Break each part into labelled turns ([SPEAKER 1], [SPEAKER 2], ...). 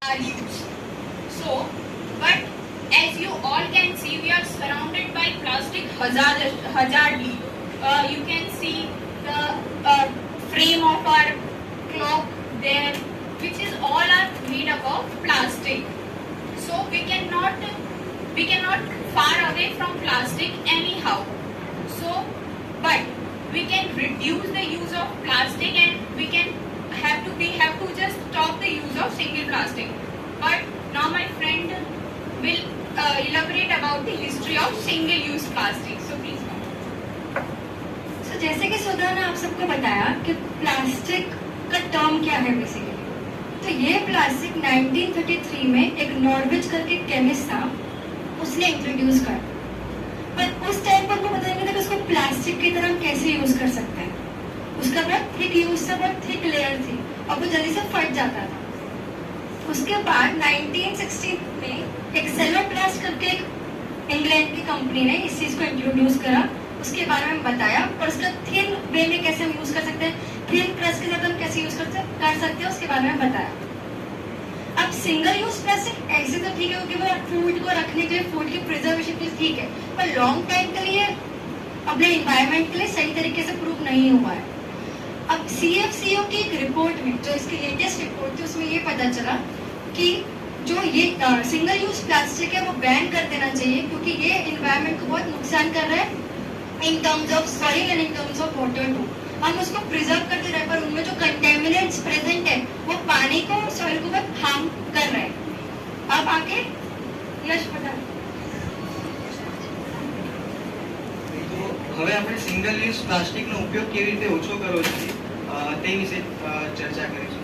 [SPEAKER 1] are used. So, but as you all can see, we are surrounded by plastic hazardly. You can see the frame of our clock there, which is all are made up of plastic. So we cannot far away from plastic anyhow. So, but we can reduce the use of plastic, and we have to just stop the use of single plastic. But now my friend will elaborate about the history of single use plastic. So please come.
[SPEAKER 2] So जैसे कि सुधा ने आप सबको बताया कि plastic का term क्या है बेसिकली, तो ये प्लास्टिक 1933 में एक नॉर्वेज करके केमिस्ट था, उसने इंट्रोड्यूस कर। पर उस टाइम पर उनको पता नहीं था कि उसको प्लास्टिक की तरह कैसे यूज कर सकते हैं। उसका बहुत थिक यूज था, बहुत थिक लेयर थी और वो जल्दी से फट जाता था। उसके बाद 1960 में एक सेलोप्लास्ट करके एक इंग्लैंड की कंपनी ने इस चीज को इंट्रोड्यूस करा, उसके बारे में बताया और उसका थिन वे में कैसे हम यूज कर सकते हैं, थिन प्रेस के साथ हम कैसे यूज कर सकते हैं उसके बारे में बताया। अब सिंगल यूज प्लास्टिक ऐसे तो ठीक है क्योंकि वो फूड को रखने के लिए, फूड की प्रिजर्वेशन के लिए ठीक है, पर लॉन्ग टाइम के लिए अपने इन्वायरमेंट के लिए सही तरीके से प्रूव नहीं हुआ है। अब CFCO की एक रिपोर्ट में, जो इसकी लेटेस्ट रिपोर्ट थी, उसमें ये पता चला कि जो ये सिंगल यूज प्लास्टिक है वो बैन कर देना चाहिए क्योंकि ये इन्वायरमेंट को बहुत नुकसान कर रहा है in terms of soil and in terms of water too. हम उसको प्रिजर्व करते रहे पर उनमें जो कंटेमिनेंट्स प्रेजेंट है वो पानी को और सॉइल को बहुत हार्म कर रहे हैं। अब आगे यश बता।
[SPEAKER 3] હવે આપણે સિંગલ યુઝ પ્લાસ્ટિકનો ઉપયોગ કેવી રીતે ઓછો કરવો જોઈએ તે વિશે ચર્ચા કરીશું.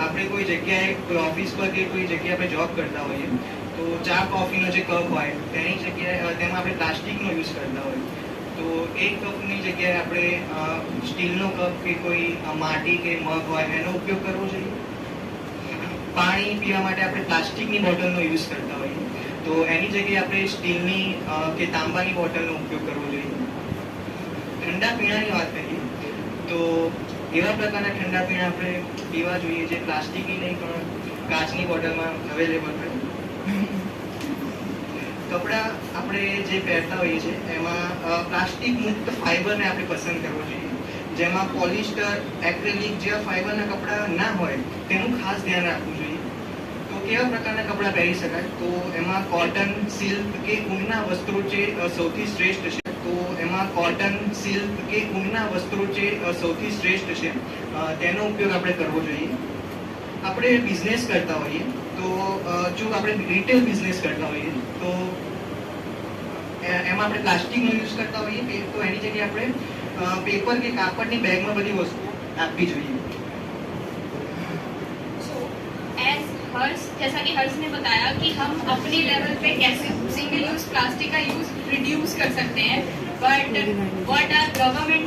[SPEAKER 3] આપણે કોઈ જગ્યાએ, કોઈ ઓફિસ પર કે કોઈ જગ્યાએ આપણે જોબ કરતા હોઈએ તો ચા કોફીનો જે કપ હોય તેની જગ્યાએ તેમાં આપણે પ્લાસ્ટિકનો યુઝ કરતા હોઈએ તો એ કપની જગ્યાએ આપણે સ્ટીલનો કપ કે કોઈ માટી કે મગ હોય એનો ઉપયોગ કરવો જોઈએ. પાણી પીવા માટે આપણે પ્લાસ્ટિકની બોટલનો યુઝ કરતા હોઈએ તો એની જગ્યાએ આપણે સ્ટીલની કે તાંબાની બોટલનો ઉપયોગ કરવો જોઈએ. ઠંડા પીણાની વાત કરીએ તો એવા પ્રકારના ઠંડા પીણા આપણે પીવા જોઈએ જે પ્લાસ્ટિકની નહીં પણ કાચની બોટલમાં અવેલેબલ હોય. કપડા આપણે જે પહેરતા હોઈએ છીએ એમાં પ્લાસ્ટિક મુક્ત ફાઈબરને આપણે પસંદ કરવો જોઈએ, જેમાં પોલિસ્ટર, એક્રેલિક જેવા ફાઈબરના કપડા ના હોય તેનું ખાસ ધ્યાન રાખવું જોઈએ. તો કેવા પ્રકારના કપડા પહેરી શકાય તો એમાં કોટન, સિલ્ક કે ઊનના વસ્ત્રો જે સૌથી શ્રેષ્ઠ છે. તો એમાં કોટન, સિલ્ક કે ઊનના વસ્ત્રો જે સૌથી શ્રેષ્ઠ છે તેનો ઉપયોગ આપણે કરવો જોઈએ. આપણે બિઝનેસ કરતા હોઈએ તો જો આપણે રિટેલ બિઝનેસ કરતા હોઈએ તો એમાં આપણે પ્લાસ્ટિકનો યુઝ કરતા હોઈએ તો એની જગ્યાએ આપણે પેપર કે કાપડની બેગમાં બધી વસ્તુ આપવી જોઈએ.
[SPEAKER 1] जैसा कि हर्ष ने बताया कि हम अपने लेवल पे कैसे सिंगल यूज प्लास्टिक का यूज रिड्यूस कर सकते हैं, बट व्हाट आर गवर्नमेंट,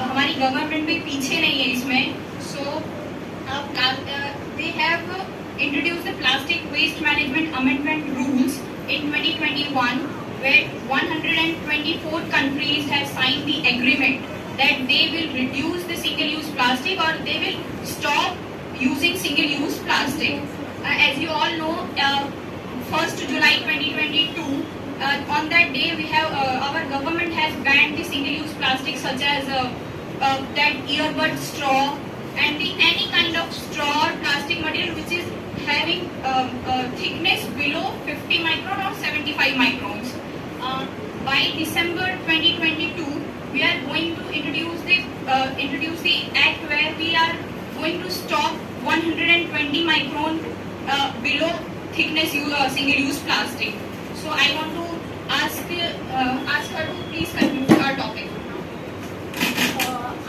[SPEAKER 1] हमारी गवर्नमेंट भी पीछे नहीं है इसमें. So they have introduced the plastic waste management amendment rules in 2021 where 124 countries have signed the agreement that they will reduce the single use plastic or they will stop using single use plastic. As you all know, 1st July 2022, on that day we have our government has banned the single use plastic such as that earbud straw and any kind of straw or plastic material which is having thickness below 50 micron or 75 microns. By December 2022 we are going to introduce the act where we are going to stop 120 micron below thickness single use plastic. So I want to ask her to please conclude our topic.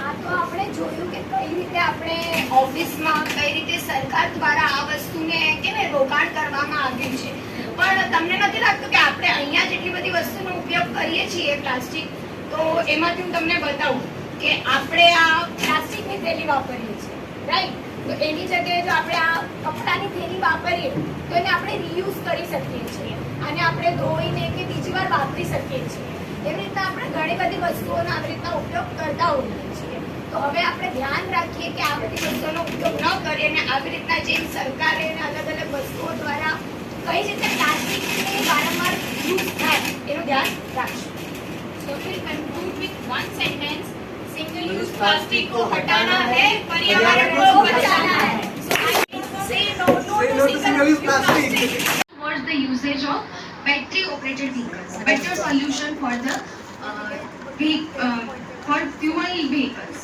[SPEAKER 4] આ તો આપણે જોયું કે કઈ રીતે આપણે ઓફિસમાં કઈ રીતે સરકાર દ્વારા આ વસ્તુને કેવી રોકાણ કરવામાં આવ્યું છે, પણ તમને નથી લાગતું કે આપણે અહીંયા જેટલી બધી વસ્તુનો ઉપયોગ કરીએ છીએ પ્લાસ્ટિક, તો એમાંથી હું તમને બતાવું કે આપણે આ પ્લાસ્ટિકની થેલી વાપરીએ છીએ, રાઈટ? તો એની જગ્યાએ જો આપણે આ કપડાની થેલી વાપરીએ તો એને આપણે રીયુઝ કરી શકીએ છીએ અને આપણે ધોઈને કે બીજી વાર વાપરી શકીએ છીએ. એવી રીતના આપણે ઘણી બધી વસ્તુઓનો આવી રીતના ઉપયોગ કરતા હોઈએ છીએ. તો હવે આપણે ધ્યાન રાખીએ કે આ બધી વસ્તુઓનો ઉપયોગ ન કરીએ અને આવી રીતના જે સરકારે અલગ અલગ વસ્તુઓ કઈ રીતે પ્લાસ્ટિકને વારંવાર યુઝ થાય એનું ધ્યાન રાખશું.
[SPEAKER 1] So we'll conclude with one sentence. Single use plastic को हटाना है, पर्यावरण को बचाना है. So I say no to single use plastic.
[SPEAKER 2] Was the usage of battery operated vehicles better solution for the for fuel vehicles?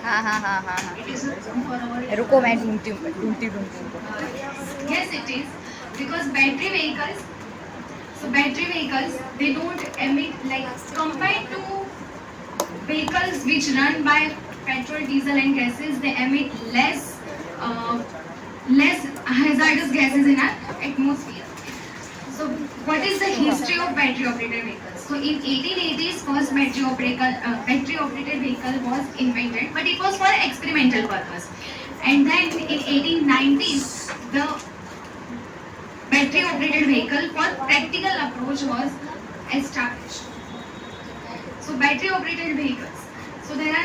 [SPEAKER 5] हाँ
[SPEAKER 2] It is for our
[SPEAKER 5] रुको मैं ढूंढती हूँ
[SPEAKER 2] yes it is, because battery vehicles, they don't emit, like compared to vehicles which run by petrol, diesel and gases, they emit less hazardous gases in our atmosphere. So what is the history of battery operated vehicles? So in 1880s, first battery operated vehicle was invented, but it was for experimental purpose. And then in 1890s, the battery operated vehicle for practical approach was established. So battery operated vehicles. So there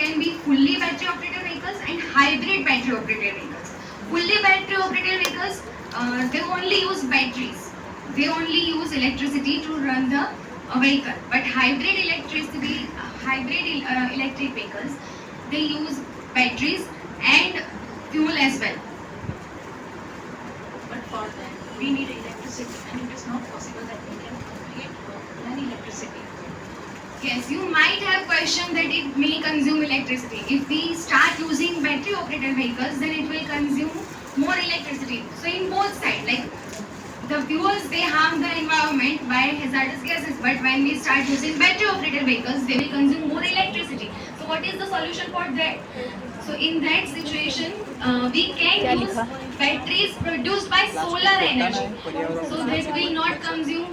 [SPEAKER 2] can be fully battery operated vehicles and hybrid battery operated vehicles. Fully battery operated vehicles, they only use batteries. They only use electricity to run the vehicle. But hybrid electric vehicles, they use batteries and fuel as well.
[SPEAKER 6] But for that, we need electricity, and it is not possible that we can create any electricity.
[SPEAKER 2] Yes, you might have questioned that it may consume electricity. If we start using battery operated vehicles, then it will consume more electricity. So in both sides, like the fuels, they harm the environment by hazardous gases, but when we start using battery operated vehicles, they will consume more electricity. So what is the solution for that? So in that situation, we can use batteries produced by solar energy, so that will not consume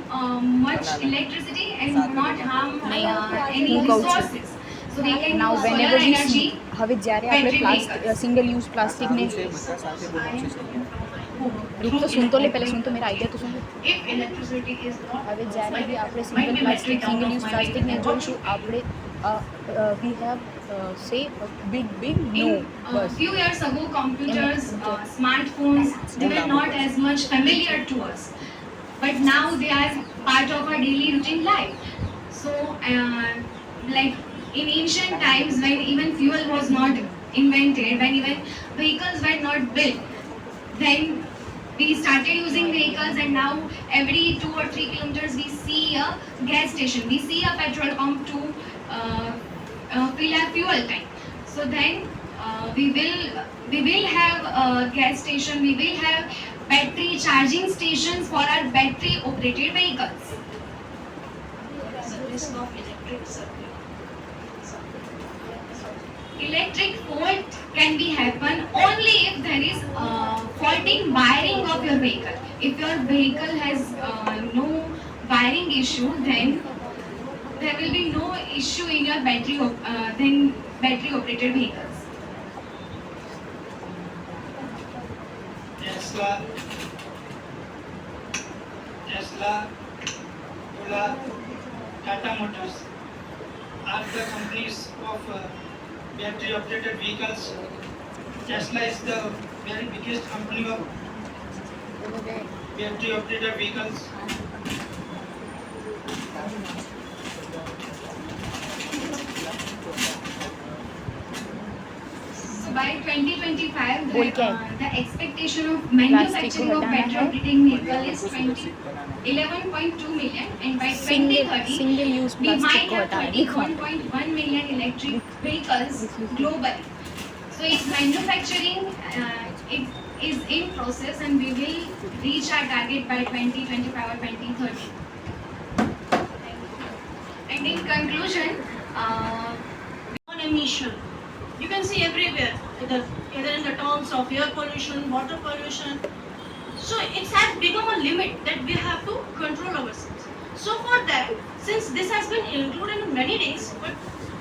[SPEAKER 2] much electricity and not harm any resources. So we can
[SPEAKER 5] now
[SPEAKER 2] use
[SPEAKER 5] whenever
[SPEAKER 2] solar
[SPEAKER 5] we
[SPEAKER 2] energy.
[SPEAKER 5] હવે જ્યારે આપણે
[SPEAKER 2] battery vehicles.
[SPEAKER 5] Single use પ્લાસ્ટિકને रुक तो सुन तो ले, पहले सुन तो मेरा आइडिया तो सुन.
[SPEAKER 6] If electricity is not
[SPEAKER 5] હવે જ્યારે બી આપણે
[SPEAKER 6] might
[SPEAKER 5] single
[SPEAKER 6] be battery down
[SPEAKER 5] single
[SPEAKER 6] of
[SPEAKER 5] use
[SPEAKER 6] my
[SPEAKER 5] પ્લાસ્ટિકને
[SPEAKER 6] vehicle.
[SPEAKER 5] જોઈશું આપણે વી હેવ સે big no
[SPEAKER 2] In
[SPEAKER 5] bus
[SPEAKER 2] few years ago, computers, smartphones, they were not as much familiar to us, but now they are part of our daily routine life. So, like in ancient times, when even fuel was not invented, when even vehicles were not built, then we started using vehicles, and now every 2 or 3 kilometers we see a gas station, we see a petrol pump to fill our fuel tank. So then we will have a gas station, we will have battery charging stations for our battery operated vehicles.
[SPEAKER 6] there is a risk of electric circuit.
[SPEAKER 2] Electric fault can be happen only if there is fault in wiring of your vehicle. If your vehicle has no wiring issue, then there will be no issue in your battery operated vehicles.
[SPEAKER 7] Tesla, Ola, Tata Motors are the companies of battery operated vehicles. Tesla is the very biggest company of battery operated vehicles.
[SPEAKER 2] So by 2025,
[SPEAKER 5] बोल क्या है?
[SPEAKER 2] the expectation of manufacturing of
[SPEAKER 5] हटाना
[SPEAKER 2] battery
[SPEAKER 5] है।
[SPEAKER 2] operating vehicle is 11.2 million, and by 2030
[SPEAKER 5] single use
[SPEAKER 2] we might
[SPEAKER 5] plastic को
[SPEAKER 2] have
[SPEAKER 5] हटाना लिखो
[SPEAKER 2] 31.1 million electric vehicles globally. So its manufacturing it is in process, and we will reach our target by 2025 or 2030. And in conclusion,
[SPEAKER 6] Non-emission. You can see everywhere, either in the terms of air pollution, water pollution. So it has become a limit that we have to control ourselves. So for that, since this has been included in many days, but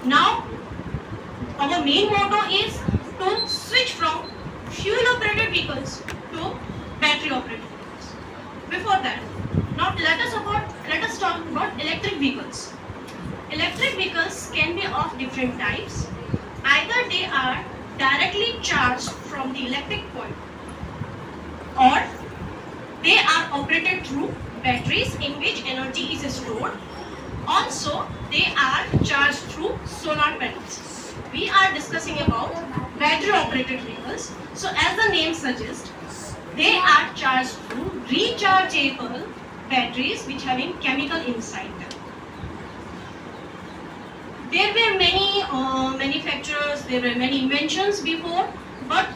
[SPEAKER 6] now our main motto is to switch from fuel operated vehicles to battery operated vehicles. Before that, now let us talk about electric vehicles. Electric vehicles can be of different types. Either they are directly charged from the electric point, they are operated through batteries in which energy is stored. Also, they are charged through solar panels. We are discussing about battery operated vehicles. So as the name suggests, they are charged through rechargeable batteries which having chemical inside them. There were many manufacturers, there were many inventions before, but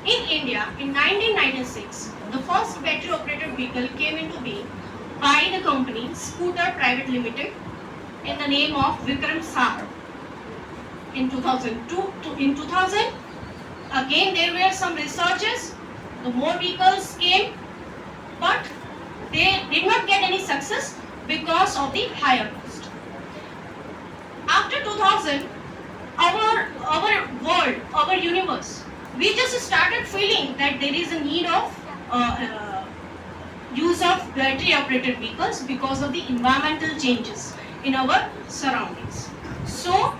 [SPEAKER 6] in India in 1996, the first battery operated vehicle came into being by the company Scooter Private Limited in the name of Vikram Sahar. In 2000, again there were some researches, the more vehicles came, but they did not get any success because of the higher cost. After 2000, our world, our universe, we just started feeling that there is a need of use of battery operated vehicles because of the environmental changes in our surroundings. So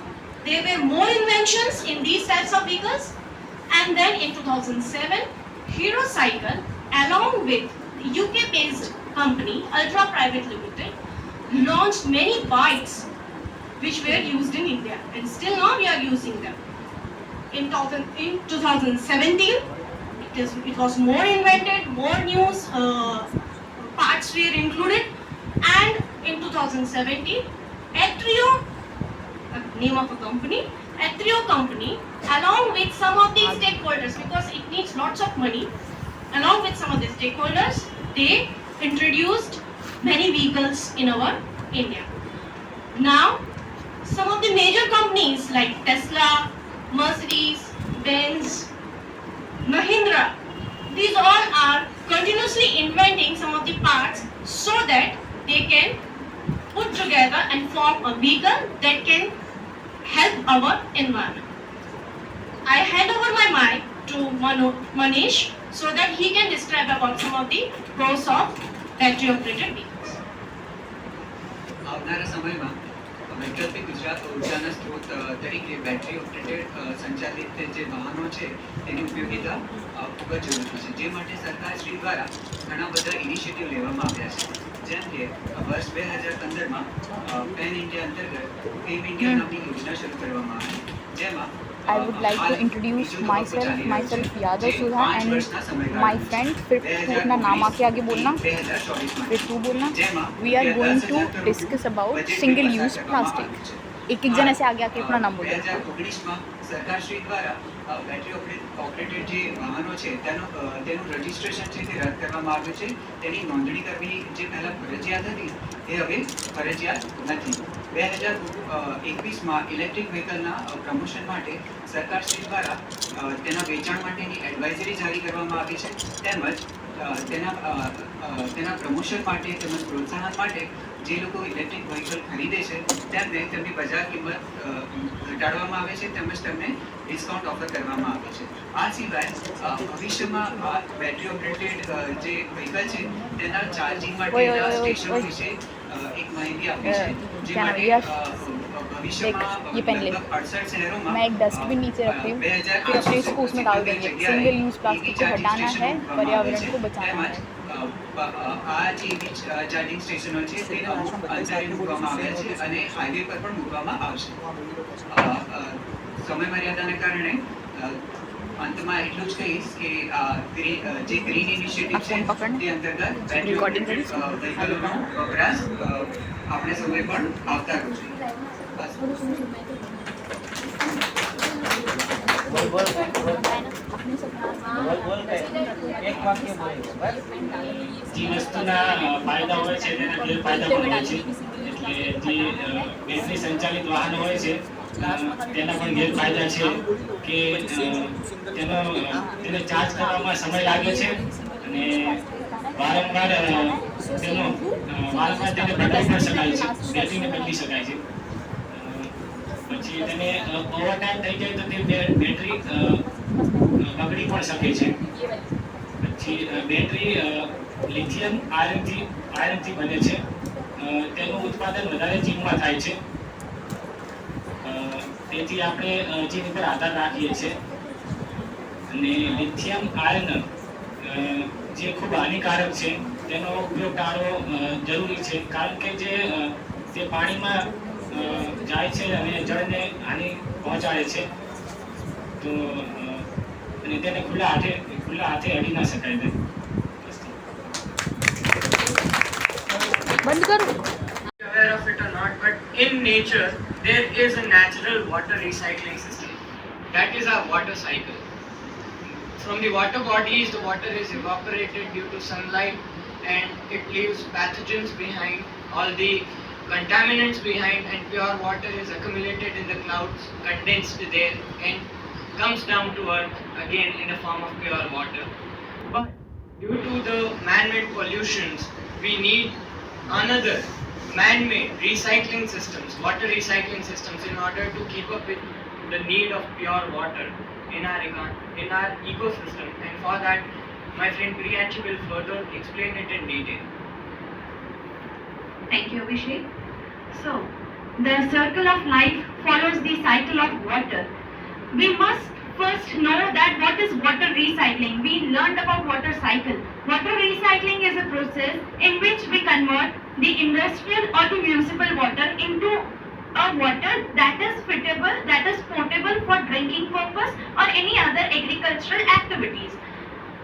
[SPEAKER 6] there were more inventions in these types of vehicles, and then in 2007, Hero Cycle along with the UK based company Ultra Private Limited launched many bikes which were used in India, and still now we are using them. In 2017, it was more invented, more new parts were included, and in 2017, Atrio, name of a company, Atrio company, along with some of the stakeholders, because it needs lots of money, along with some of the stakeholders, they introduced many vehicles in our India. Now, some of the major companies like Tesla, Mercedes, Benz, Mahindra, these all are continuously inventing some of the parts so that they can put together and form a vehicle that can help our environment. I hand over my mic to Manish so that he can describe about some of the pros of battery operated vehicles.
[SPEAKER 8] આવનારા સમયમાં વૈકલ્પિક ઉર્જાના સ્ત્રોત તરીકે battery operated સંચાલિત જે વાહનો છે તેની ઉપયોગિતા ખૂબ જ જરૂરી છે, જે માટે સરકારશ્રી દ્વારા ઘણા બધા ઇનિશિયેટિવ લેવામાં આવ્યા છે. જેમ કે વર્ષ 2015માં પેન ઇન્ડિયા અંતર્ગત ફેમ ઇન્ડિયા નામની યોજના શરૂ કરવામાં આવી, જેમાં
[SPEAKER 5] I would like to introduce myself Yadav Sudha and my friend. फिर तू अपना नाम आके आगे बोलना, फिर तू बोलना. We are going to discuss about single use plastic. एक जन ऐसे आगे आके अपना नाम बोलना.
[SPEAKER 8] 2019માં સરકારશ્રી દ્વારા બેટરી ઓપરેટેડ જે વાહનો છે તેનું રજિસ્ટ્રેશન છે તે રદ કરવામાં આવ્યું છે. તેની નોંધણી કરવી જે પહેલા ફરજિયાત હતી એ હવે ફરજિયાત નથી. 2021માં ઇલેક્ટ્રિક વ્હીકલના પ્રમોશન માટે સરકારશ્રી દ્વારા તેના વેચાણ માટેની એડવાઇઝરી જારી કરવામાં આવી છે, તેમજ તેના પ્રમોશન માટે તેમજ પ્રોત્સાહન માટે જે લોકો ઇલેક્ટ્રિક વ્હીકલ ખરીદે છે તેમને તેમની બજાર કિંમત ઘટાડવામાં આવે છે, તેમજ તેમને ડિસ્કાઉન્ટ ઓફર કરવામાં આવે છે. આ સિવાય ભવિષ્યમાં આ બેટરી ઓપરેટેડ જે વ્હીકલ છે તેના ચાર્જિંગ માટેના સ્ટેશનો વિશે એક માહિતી આપી છે, જે માટે ભવિષ્યમાં લગભગ 68 શહેરોમાં
[SPEAKER 5] मैं एक डस्टबिन नीचे रख रही हूँ, फिर अपने इसको उसमें डाल देंगे. सिंगल यूज प्लास्टिक को हटाना है, पर्यावरण को बचाना है.
[SPEAKER 8] આ જે ચાર્જિંગ સ્ટેશનો છે તે અમુક અંતરે મૂકવામાં આવ્યા છે અને હાઈવે પર પણ મૂકવામાં આવશે. સમય મર્યાદાને કારણે અંતમાં એટલું જ કહીશ કે જે ગ્રીન ઇનિશિયેટિવ છે તે અંતર્ગત બેટરી ઓપરેટેડ વ્હીકલોનો વપરાશ આપણે સૌએ પણ આવકારવો જોઈએ.
[SPEAKER 9] જે વસ્તુના ફાયદા હોય છે તેના ગેરફાયદા પણ હોય છે. એટલે જે બેટરી સંચાલિત વાહનો હોય છે તેના પણ ગેરફાયદા છે કે તેને ચાર્જ કરવામાં સમય લાગે છે અને વારંવાર તેને બદલાઈ પણ શકાય છે, બેટરીને બદલી શકાય છે. પછી તેને ઓવરટાઈમ થઈ જાય તો તે બેટરી બગડી પણ શકે છે. પછી બેટરી લિથિયમ આયર્નથી બને છે, તેનું ઉત્પાદન વધારે ચીનમાં થાય છે. તેથી આપણે ચીન પર આધાર રાખીએ છીએ અને લિથિયમ આયર્ન જે ખૂબ હાનિકારક છે તેનો ઉપયોગ ટાળવો જરૂરી છે, કારણ કે તે પાણીમાં જાય છે અને જળને હાનિ પહોંચાડે છે. તો અને તેને ખુલ્લા હાથે અડી ના શકાય છે.
[SPEAKER 5] બંધ કરો.
[SPEAKER 10] Aware of it or not, but in nature there is a natural water recycling system. That is our water cycle. From the water bodies, the water is evaporated due to sunlight, and it leaves pathogens behind, all the contaminants behind, and pure water is accumulated in the clouds, condensed there, and comes down to earth again in the form of pure water. But due to the man-made pollutions, we need another man-made recycling systems, water recycling systems, in order to keep up with the need of pure water in our ecosystem. And for that, my friend Priyanshi will further explain it in detail.
[SPEAKER 11] Thank you, Abhishek. So, the circle of life follows the cycle of water. We must first know that what is water recycling. We learned about water cycle. Water recycling is a process in which we convert the industrial or the municipal water into a water that is fitable, that is potable for drinking purpose or any other agricultural activities.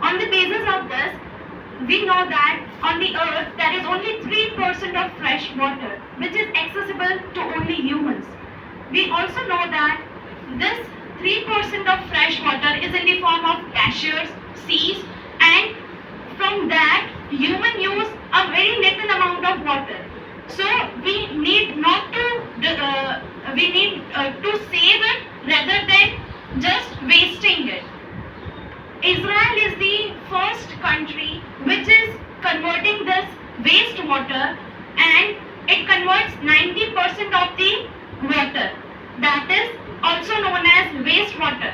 [SPEAKER 11] On the basis of this, we know that on the earth there is only 3% of fresh water which is accessible to only humans. We also know that this 3% of fresh water is in the form of glaciers, seas, and from that human use a very little amount of water. So we need to save it rather than just wasting it. Israel is the first country which is converting this wastewater, and it converts 90% of the water. That is also known as wastewater.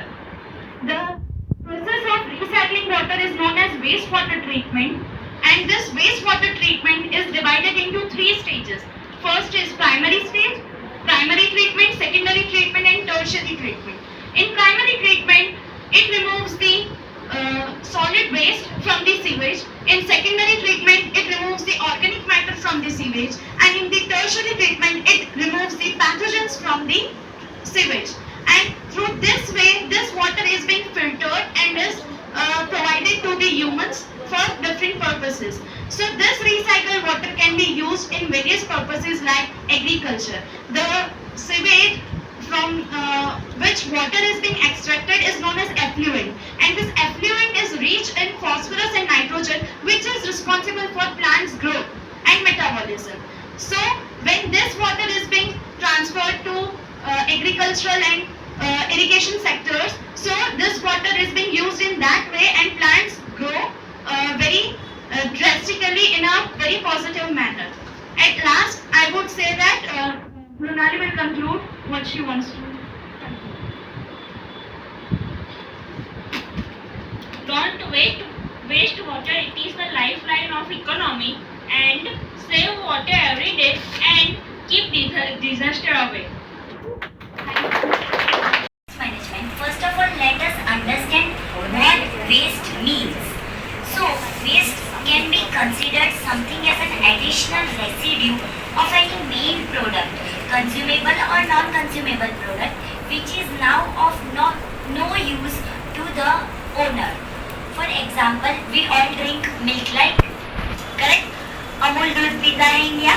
[SPEAKER 11] The process of recycling water is known as wastewater treatment, and this wastewater treatment is divided into 3 stages. First is primary stage, primary treatment, secondary treatment, and tertiary treatment. In primary treatment, it removes the solid waste from the sewage. In secondary treatment, it removes the organic matter from the sewage, and in the tertiary treatment, it removes the pathogens from the sewage. And through this way, this water is being filtered and is provided to the humans for different purposes. So this recycled water can be used in various purposes like agriculture. The sewage from which water is being extracted is known as effluent, and this effluent is rich in phosphorus and nitrogen, which is responsible for plants' growth and metabolism. So when this water is being transferred to agricultural and irrigation sectors, so this water is being used in that way, and plants grow very drastically in a very positive manner. At last, I would say that Brunali will conclude what she wants to.
[SPEAKER 6] Don't waste water. It is the lifeline of economy, and save water every day and keep disaster away.
[SPEAKER 12] Management. First of all, let us understand what waste means. So, waste can be considered something as an additional residue of any main product, consumable or non-consumable product, which is now of no use to the owner. For example, we all drink milk, like, correct? Amul दूध पीता है India.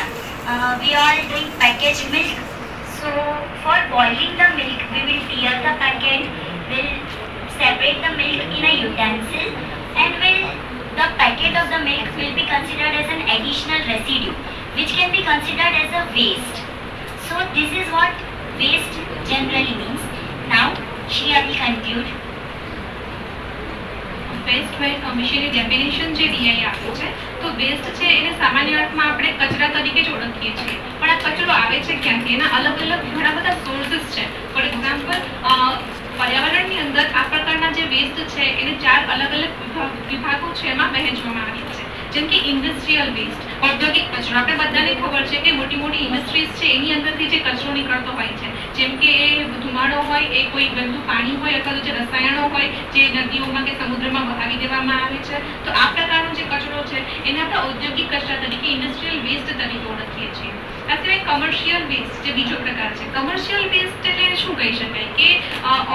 [SPEAKER 12] We all drink packaged milk. So for boiling the milk, we will tear the packet, will separate the milk in a utensil, and the packet of the milk will be considered as an additional residue, which can be considered as a waste. So this is what waste generally means. Now Shreya will conclude.
[SPEAKER 1] Waste વિશેની definition જે ડીઆઈ આપી છે, તો waste છે એને સામાન્ય અર્થમાં આપણે કચરા તરીકે જ ઓળખીએ છીએ, પણ આ કચરો આવે છે ક્યાંથી? એના અલગ અલગ ઘણા બધા સોર્સિસ છે. ફોર એક્ઝામ્પલ, પર્યાવરણની અંદર આ પ્રકારના જે વેસ્ટ છે એને 4 અલગ અલગ વિભાગો છે એમાં વહેંચવામાં આવ્યા છે. જેમ કે ઇન્ડસ્ટ્રીયલ વેસ્ટ, ઔદ્યોગિક કચરો. આપણે બધાને ખબર છે કે મોટી મોટી ઇન્ડસ્ટ્રીઝ છે એની અંદરથી જે કચરો નીકળતો હોય છે, જેમ કે એ ધુમાડો હોય, એ કોઈ ગંદુ પાણી હોય, અથવા તો જે રસાયણો હોય જે નદીઓમાં કે સમુદ્રમાં વહાવી દેવામાં આવે છે, તો આ પ્રકારનો જે કચરો
[SPEAKER 13] કચરો છે એને આપણે ઔદ્યોગિક કચરા તરીકે ઇન્ડસ્ટ્રીયલ વેસ્ટ તરીકે ઓળખીએ છીએ. આ સિવાય કમર્શિયલ વેસ્ટ જે બીજો પ્રકાર છે. કમર્શિયલ વેસ્ટ એટલે શું કહી શકાય કે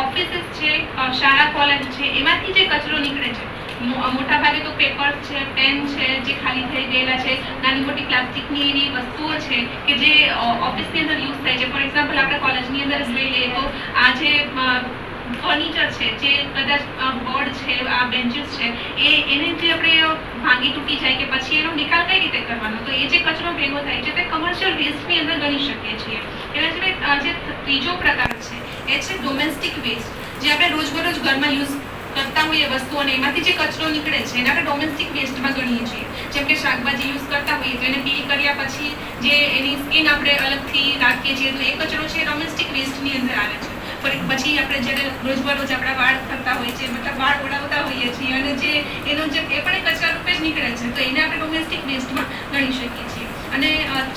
[SPEAKER 13] ઓફિસીસ છે, શાળા કોલેજ છે, એમાંથી જે કચરો નીકળે છે, મોટા ભાગે તો પેપર છે, પેન છે, જે ખાલી થઈ ગયેલા છે, નાની મોટી પ્લાસ્ટિકની એવી વસ્તુઓ છે કે જે ઓફિસની અંદર યુઝ થાય છે. ફોર એક્ઝામ્પલ આપણે કોલેજની અંદર જ લઈ લઈએ તો આ જે ફર્નિચર છે, જે કદાચ બોર્ડ છે, આ બેન્ચીસ છે, એને જે આપણે ભાંગી તૂટી જાય કે પછી એનો નિકાલ કઈ રીતે કરવાનો, તો એ જે કચરો ભેગો થાય છે તે કમર્શિયલ વેસ્ટની અંદર ગણી શકીએ છીએ. એના સિવાય જે ત્રીજો પ્રકાર છે એ છે ડોમેસ્ટિક વેસ્ટ, જે આપણે રોજબરોજ ઘરમાં યુઝ કરતા હોઈએ વસ્તુઓ અને એમાંથી જે કચરો નીકળે છે એને આપણે ડોમેસ્ટિક વેસ્ટમાં ગણીએ છીએ. જેમ કે શાકભાજી યુઝ કરતા હોઈએ તો એને પીલ કર્યા પછી જે એની સ્કિન આપણે અલગથી રાખીએ છીએ તો એ કચરો છે ડોમેસ્ટિક વેસ્ટની અંદર આવે છે. પછી આપણે જ્યારે રોજબરોજ આપણા વાળ થતા હોય છે, મતલબ વાળ ઓળાવતા હોઈએ છીએ અને જે એનો જે એ પણ કચરા રૂપે જ નીકળે છે તો એને આપણે ડોમેસ્ટિક વેસ્ટમાં ગણી શકીએ છીએ. અને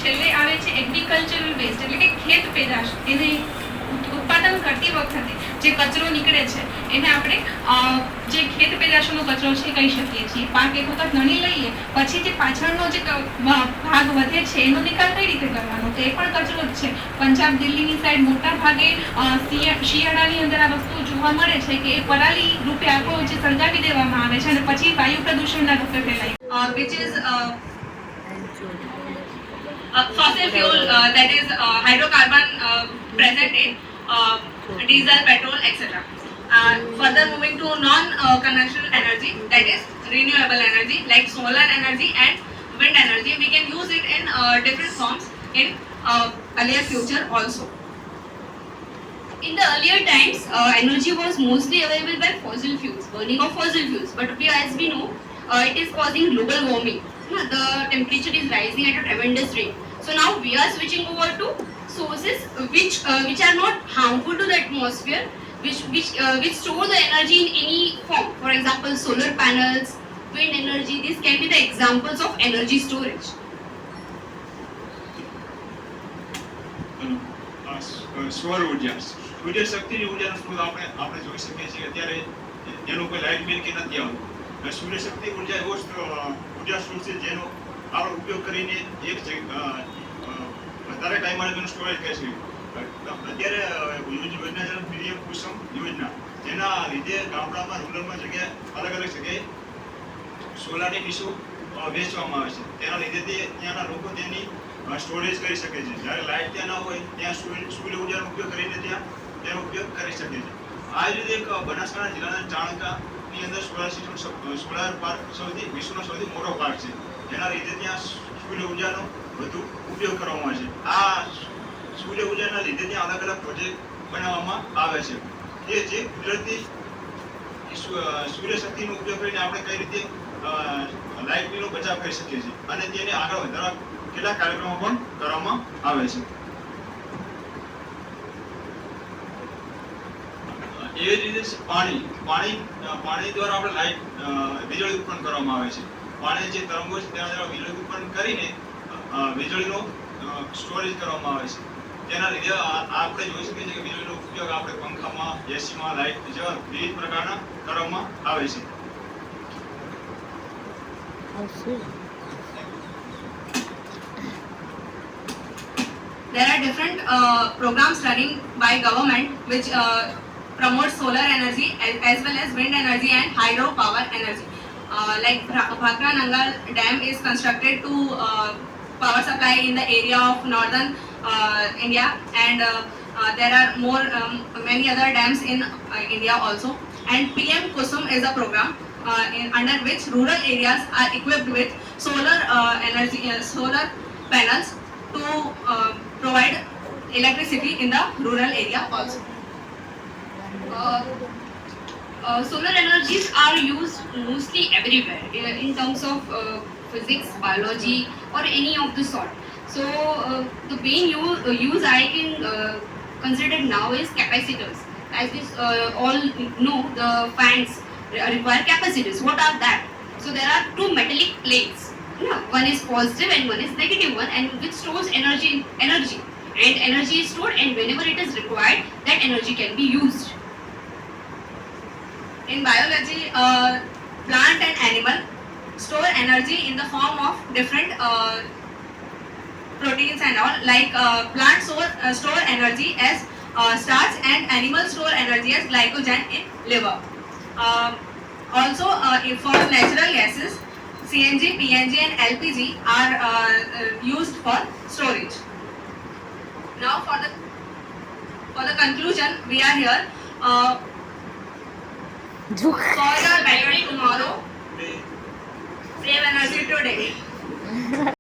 [SPEAKER 13] છેલ્લે આવે છે એગ્રીકલ્ચરલ વેસ્ટ, એટલે કે ખેત પેદાશ, એને ઉત્પાદન કરતી વખતે જે કચરો નીકળે છે એને આપણે જે ખેત પેદાશોનો કચરો છે કહી શકીએ છીએ. પાક એક વખત નણી લઈએ પછી જે પાછળનો જે ભાગ વધે છે એનો નિકાલ કઈ રીતે કરવાનો, તો એ પણ કચરો જ છે. પંજાબ દિલ્હીની સાઈડ મોટા ભાગે શિયાળાની અંદર આ વસ્તુ જોવા મળે છે કે એ પરાલી રૂપે આખો જે સળગાવી દેવામાં આવે છે અને પછી વાયુ પ્રદૂષણના રૂપે ફેલાય, which is fossil fuel, that is hydrocarbon present in diesel, petrol, etc. Further moving to non-conventional energy, that is renewable energy like solar energy and wind energy. We can use it in different forms in earlier future also. In the earlier times, energy was mostly available by fossil fuels, burning of fossil fuels. But as we know, it is causing global warming. The temperature is rising at a tremendous rate. So now we are switching over to sources which are not harmful to the atmosphere, which store the energy in any form. For example, solar panels, wind energy. These can be the examples of energy storage.
[SPEAKER 14] સૌર ઉર્જા, સૂર્ય શક્તિની ઉર્જાનો સ્ત્રોત આપણે જોઈ શકીએ છીએ. અત્યારે એનું કોઈ લાઇટ બિલ કે નથી આવતું. સૂર્ય શક્તિ ઉર્જા એવો ઉર્જા સ્ત્રોત છે જેનો આપણે ઉપયોગ કરીને વધારે ટાઈમ માટે તેનું સ્ટોરેજ કરી શકીએ. અત્યારે યોજના છે પીએમ કુસુમ યોજના, જેના લીધે ગામડામાં રૂરલમાં જગ્યાએ અલગ અલગ જગ્યાએ સોલારની ડીશો વેચવામાં આવે છે. તેના લીધે ત્યાંના લોકો તેની સ્ટોરેજ કરી શકે છે. જ્યારે લાઇટ ત્યાં ના હોય ત્યાં સૂર્ય ઉર્જાનો ઉપયોગ કરીને ત્યાં તેનો ઉપયોગ કરી શકે છે. આ જ રીતે એક બનાસકાંઠા જિલ્લાના ચાણકાની અંદર સોલાર પાર્ક વિશ્વનો સૌથી મોટો પાર્ક છે, જેના લીધે ત્યાં સૂર્ય ઉર્જાનો વધુ ઉપયોગ કરવામાં આવે છે. આ સૂર્ય ઉર્જાના લીધે ત્યાં અલગ અલગ પ્રોજેક્ટ બનાવવામાં આવે છે કે જે કુદરતી સૂર્ય શક્તિનો ઉપયોગ કરીને આપણે કઈ રીતે લાઇટ બિલનો બચાવ કરી શકીએ છીએ અને તેને આગળ વધારવા કેટલાક કાર્યક્રમો પણ કરવામાં આવે છે. એ જ રીતે પાણી દ્વારા આપણે લાઇટ વીજળી ઉત્પન્ન કરવામાં આવે છે. પાણી જે તરંગો છે તેના દ્વારા વીજળી ઉત્પન્ન કરીને વીજળીનો સ્ટોરેજ કરવામાં આવે છે. તેના લીધે આપણે જોઈ શકીએ છીએ કે વીજળીનો ઉપયોગ આપણે પંખામાં, એસીમાં, લાઇટ જેવા વિવિધ પ્રકારના કરવામાં આવે છે.
[SPEAKER 1] There are different programs running by government which promote solar energy as well as wind energy and hydropower energy. Like Bhakra Nangal Dam is constructed to power supply in the area of northern India, and there are many other dams in India also. And PM Kusum is a program under which rural areas are equipped with solar energy, solar panels to provide electricity in the rural area also.
[SPEAKER 15] Solar energies are used mostly everywhere in terms of physics, biology, or any of the sort. So the main use I can consider now is capacitors. As we all know, the fans require capacitors. What are that? So there are two metallic plates. One is positive and one is negative one, and which stores energy, and energy is stored, and whenever it is required, that energy can be used.
[SPEAKER 1] In biology, plant and animal
[SPEAKER 15] store energy in the form of different proteins and all, like plant store energy as starch and animal store energy as glycogen in liver. Also, for natural gases, CNG, PNG and LPG are used for storage. Now for the conclusion, we are here for a better tomorrow, save energy today.